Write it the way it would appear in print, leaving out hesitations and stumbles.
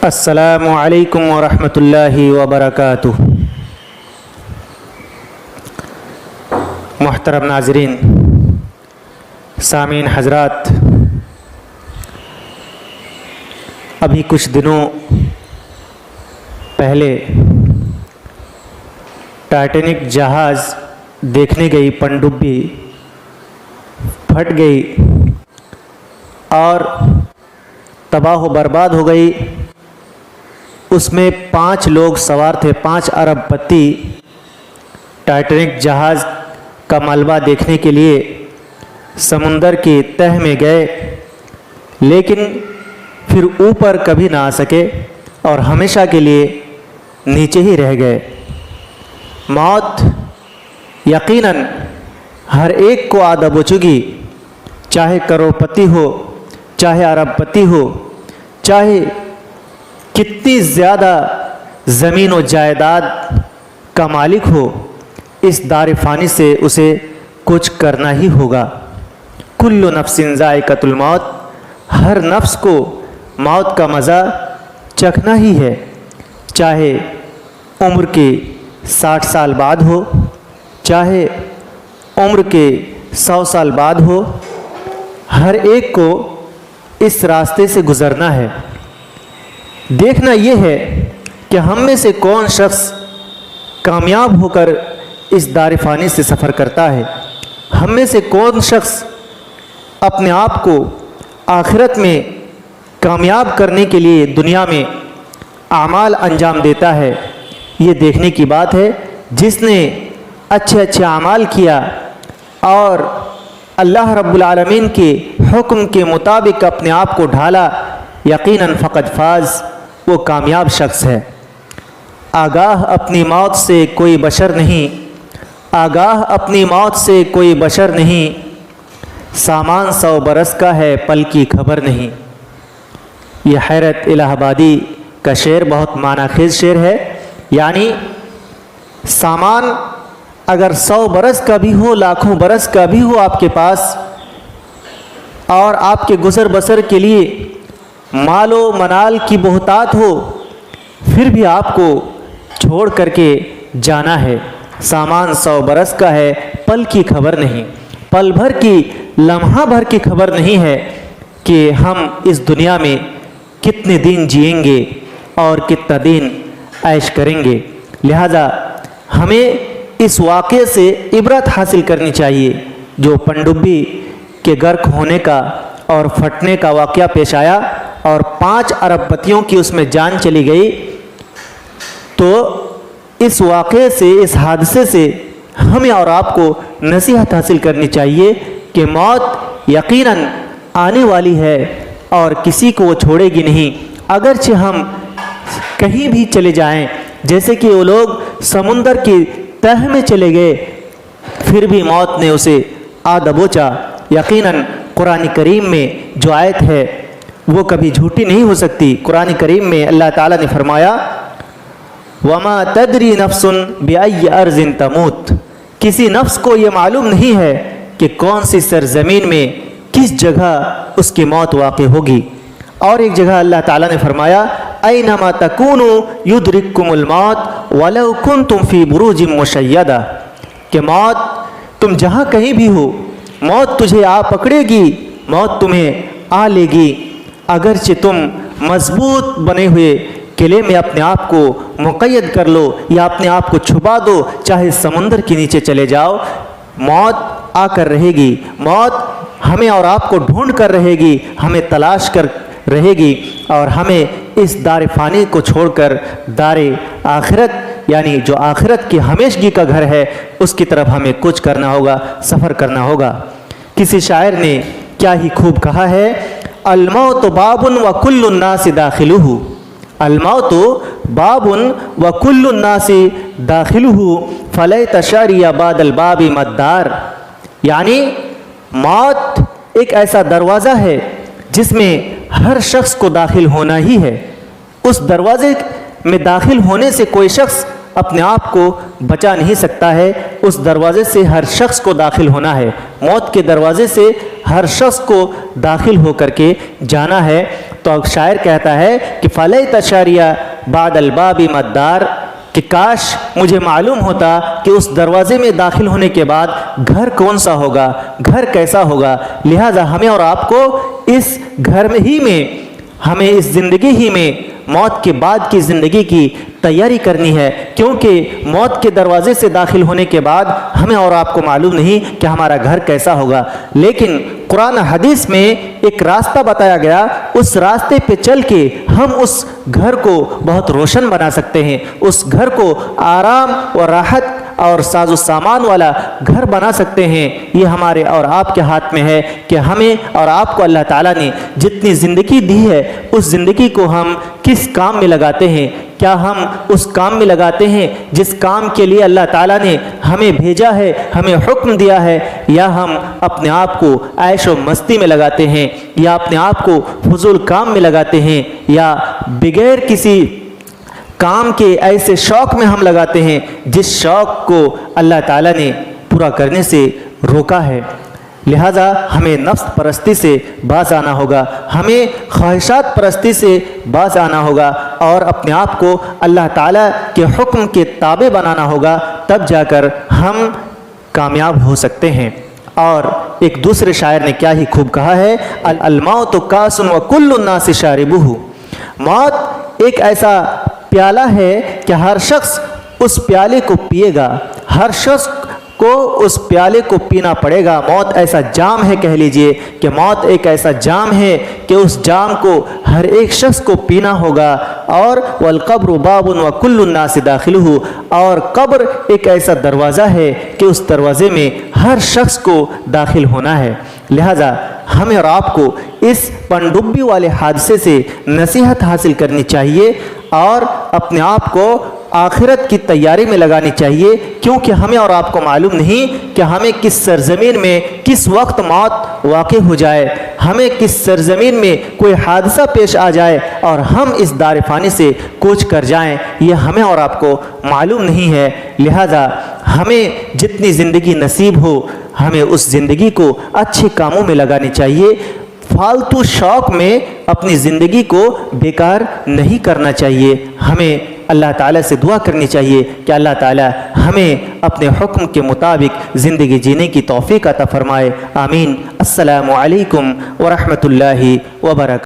السلام علیکم ورحمۃ اللہ وبرکاتہ۔ محترم ناظرین، سامعین حضرات، ابھی کچھ دنوں پہلے ٹائٹینک جہاز دیکھنے گئی پنڈبی پھٹ گئی اور تباہ و برباد ہو گئی۔ اس میں 5 لوگ سوار تھے، 5 ارب پتی ٹائٹینک جہاز کا ملبہ دیکھنے کے لیے سمندر کی تہہ میں گئے، لیکن پھر اوپر کبھی نہ آ سکے اور ہمیشہ کے لیے نیچے ہی رہ گئے۔ موت یقیناً ہر ایک کو آ دبو چکی، چاہے کروڑپتی ہو، چاہے ارب پتی ہو، چاہے کتنی زیادہ زمین و جائیداد کا مالک ہو، اس دار فانی سے اسے کچھ کرنا ہی ہوگا۔ کل نفس ذائقۃ الموت، ہر نفس کو موت کا مزہ چکھنا ہی ہے، چاہے عمر کے 60 سال بعد ہو، چاہے عمر کے 100 سال بعد ہو، ہر ایک کو اس راستے سے گزرنا ہے۔ دیکھنا یہ ہے کہ ہم میں سے کون شخص کامیاب ہو کر اس دار فانی سے سفر کرتا ہے، ہم میں سے کون شخص اپنے آپ کو آخرت میں کامیاب کرنے کے لیے دنیا میں اعمال انجام دیتا ہے۔ یہ دیکھنے کی بات ہے۔ جس نے اچھے اعمال کیا اور اللہ رب العالمین کے حکم کے مطابق اپنے آپ کو ڈھالا، یقیناً فقط فاز، وہ کامیاب شخص ہے۔ آگاہ اپنی موت سے کوئی بشر نہیں، آگاہ اپنی موت سے کوئی بشر نہیں، سامان 100 برس کا ہے پل کی خبر نہیں۔ یہ حیرت الہ آبادی کا شعر بہت معنی خیز شعر ہے، یعنی سامان اگر 100 برس کا بھی ہو، لاکھوں برس کا بھی ہو آپ کے پاس، اور آپ کے گزر بسر کے لیے مال و منال کی بہتات ہو، پھر بھی آپ کو چھوڑ کر کے جانا ہے۔ سامان 100 برس کا ہے پل کی خبر نہیں، پل بھر کی، لمحہ بھر کی خبر نہیں ہے کہ ہم اس دنیا میں کتنے دن جئیں گے اور کتنا دن عیش کریں گے۔ لہذا ہمیں اس واقعے سے عبرت حاصل کرنی چاہیے۔ جو پنڈبی کے غرق ہونے کا اور پھٹنے کا واقعہ پیش آیا اور 5 ارب پتیوں کی اس میں جان چلی گئی، تو اس واقعے سے، اس حادثے سے ہمیں اور آپ کو نصیحت حاصل کرنی چاہیے کہ موت یقیناً آنے والی ہے اور کسی کو وہ چھوڑے گی نہیں۔ اگرچہ ہم کہیں بھی چلے جائیں، جیسے کہ وہ لوگ سمندر کی تہہ میں چلے گئے، پھر بھی موت نے اسے آ دبوچا۔ یقیناً قرآن کریم میں جو آیت ہے وہ کبھی جھوٹی نہیں ہو سکتی۔ قرآن کریم میں اللہ تعالیٰ نے فرمایا وَمَا تَدْرِي نَفْسٌ بِأَيِّ أَرْضٍ تَمُوتُ، کسی نفس کو یہ معلوم نہیں ہے کہ کون سی سرزمین میں کس جگہ اس کی موت واقع ہوگی۔ اور ایک جگہ اللہ تعالیٰ نے فرمایا أَيْنَمَا تَكُونُوا يُدْرِككُمُ الْمَوْتُ وَلَوْ كُنْتُمْ فِي بُرُوجٍ مُّشَيَّدَةٍ، کہ موت تم جہاں کہیں بھی ہو، موت تجھے آ پکڑے گی، موت تمہیں آ لے گی، اگرچہ تم مضبوط بنے ہوئے قلعے میں اپنے آپ کو مقید کر لو یا اپنے آپ کو چھپا دو، چاہے سمندر کے نیچے چلے جاؤ، موت آ کر رہے گی۔ موت ہمیں اور آپ کو ڈھونڈ کر رہے گی، ہمیں تلاش کر رہے گی، اور ہمیں اس دار فانی کو چھوڑ کر دار آخرت، یعنی جو آخرت کی ہمیشگی کا گھر ہے، اس کی طرف ہمیں کچھ کرنا ہوگا، سفر کرنا ہوگا۔ کسی شاعر نے کیا ہی خوب کہا ہے، الموت باب وکل الناس داخلہ، الموت باب وکل الناس داخلہ فلیت شعری بعد الباب مدار، یعنی موت ایک ایسا دروازہ ہے جس میں ہر شخص کو داخل ہونا ہی ہے۔ اس دروازے میں داخل ہونے سے کوئی شخص اپنے آپ کو بچا نہیں سکتا ہے، اس دروازے سے ہر شخص کو داخل ہونا ہے، موت کے دروازے سے ہر شخص کو داخل ہو کر کے جانا ہے۔ تو تو شاعر کہتا ہے کہ فلیت شریعہ بعد الباب مدار، کہ کاش مجھے معلوم ہوتا کہ اس دروازے میں داخل ہونے کے بعد گھر کون سا ہوگا، گھر کیسا ہوگا۔ لہٰذا ہمیں اور آپ کو اس گھر میں ہی میں، ہمیں اس زندگی ہی میں موت کے بعد کی زندگی کی تیاری کرنی ہے، کیونکہ موت کے دروازے سے داخل ہونے کے بعد ہمیں اور آپ کو معلوم نہیں کہ ہمارا گھر کیسا ہوگا، لیکن قرآن حدیث میں ایک راستہ بتایا گیا، اس راستے پہ چل کے ہم اس گھر کو بہت روشن بنا سکتے ہیں، اس گھر کو آرام و راحت اور ساز و سامان والا گھر بنا سکتے ہیں۔ یہ ہمارے اور آپ کے ہاتھ میں ہے کہ ہمیں اور آپ کو اللہ تعالیٰ نے جتنی زندگی دی ہے اس زندگی کو ہم کس کام میں لگاتے ہیں۔ کیا ہم اس کام میں لگاتے ہیں جس کام کے لیے اللہ تعالیٰ نے ہمیں بھیجا ہے، ہمیں حکم دیا ہے، یا ہم اپنے آپ کو عیش و مستی میں لگاتے ہیں، یا اپنے آپ کو فضول کام میں لگاتے ہیں، یا بغیر کسی کام کے ایسے شوق میں ہم لگاتے ہیں جس شوق کو اللہ تعالیٰ نے پورا کرنے سے روکا ہے۔ لہٰذا ہمیں نفس پرستی سے باز آنا ہوگا، ہمیں خواہشات پرستی سے باز آنا ہوگا، اور اپنے آپ کو اللہ تعالیٰ کے حکم کے تابع بنانا ہوگا، تب جا کر ہم کامیاب ہو سکتے ہیں۔ اور ایک دوسرے شاعر نے کیا ہی خوب کہا ہے، الموت کاس وکل الناس شاربہ، موت ایک ایسا پیالہ ہے کہ ہر شخص اس پیالے کو پیے گا، ہر شخص کو اس پیالے کو پینا پڑے گا۔ موت ایسا جام ہے، کہہ لیجئے کہ موت ایک ایسا جام ہے کہ اس جام کو ہر ایک شخص کو پینا ہوگا۔ اور والقبر باب وکل الناس داخلہ، اور قبر ایک ایسا دروازہ ہے کہ اس دروازے میں ہر شخص کو داخل ہونا ہے۔ لہذا ہمیں اور آپ کو اس پنڈبی والے حادثے سے نصیحت حاصل کرنی چاہیے اور اپنے آپ کو آخرت کی تیاری میں لگانی چاہیے، کیونکہ ہمیں اور آپ کو معلوم نہیں کہ ہمیں کس سرزمین میں کس وقت موت واقع ہو جائے، ہمیں کس سرزمین میں کوئی حادثہ پیش آ جائے اور ہم اس دار فانی سے کوچ کر جائیں، یہ ہمیں اور آپ کو معلوم نہیں ہے۔ لہذا ہمیں جتنی زندگی نصیب ہو ہمیں اس زندگی کو اچھے کاموں میں لگانی چاہیے، فالتو شوق میں اپنی زندگی کو بیکار نہیں کرنا چاہیے۔ ہمیں اللہ تعالیٰ سے دعا کرنی چاہیے کہ اللہ تعالیٰ ہمیں اپنے حکم کے مطابق زندگی جینے کی توفیق عطا فرمائے۔ آمین۔ السلام علیکم ورحمۃ اللہ وبرکاتہ۔